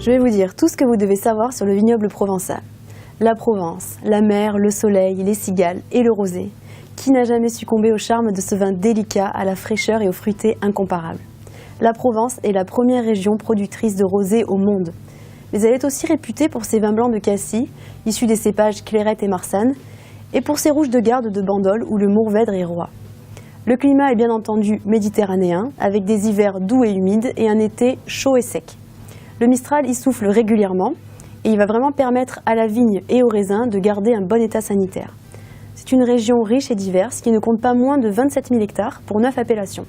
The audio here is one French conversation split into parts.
Je vais vous dire tout ce que vous devez savoir sur le vignoble provençal. La Provence, la mer, le soleil, les cigales et le rosé. Qui n'a jamais succombé au charme de ce vin délicat, à la fraîcheur et aux fruités incomparables? La Provence est la première région productrice de rosé au monde. Mais elle est aussi réputée pour ses vins blancs de Cassis, issus des cépages Clairette et Marsanne, et pour ses rouges de garde de Bandol, où le Mourvèdre est roi. Le climat est bien entendu méditerranéen, avec des hivers doux et humides et un été chaud et sec. Le Mistral y souffle régulièrement et il va vraiment permettre à la vigne et au raisin de garder un bon état sanitaire. C'est une région riche et diverse qui ne compte pas moins de 27 000 hectares pour 9 appellations.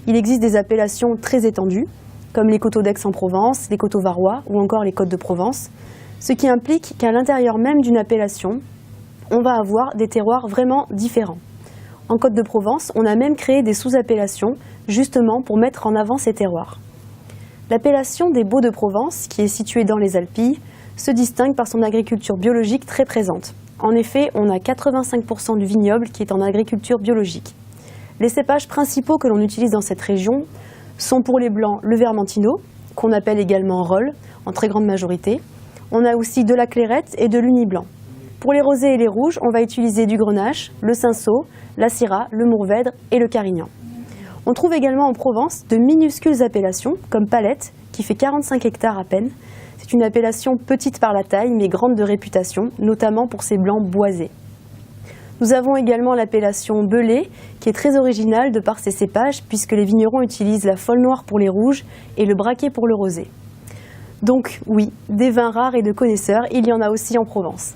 Il existe des appellations très étendues, comme les coteaux d'Aix-en-Provence, les coteaux varois ou encore les côtes de Provence, ce qui implique qu'à l'intérieur même d'une appellation, on va avoir des terroirs vraiment différents. En Côte de Provence, on a même créé des sous-appellations, justement pour mettre en avant ces terroirs. L'appellation des Baux de Provence, qui est située dans les Alpilles, se distingue par son agriculture biologique très présente. En effet, on a 85% du vignoble qui est en agriculture biologique. Les cépages principaux que l'on utilise dans cette région sont pour les blancs le Vermentino, qu'on appelle également Rolle, en très grande majorité. On a aussi de la Clairette et de l'Uni blanc. Pour les rosés et les rouges, on va utiliser du Grenache, le Cinsault, la Syrah, le Mourvèdre et le Carignan. On trouve également en Provence de minuscules appellations, comme Palette, qui fait 45 hectares à peine. C'est une appellation petite par la taille, mais grande de réputation, notamment pour ses blancs boisés. Nous avons également l'appellation Belay, qui est très originale de par ses cépages, puisque les vignerons utilisent la Folle Noire pour les rouges et le Braquet pour le rosé. Donc oui, des vins rares et de connaisseurs, il y en a aussi en Provence.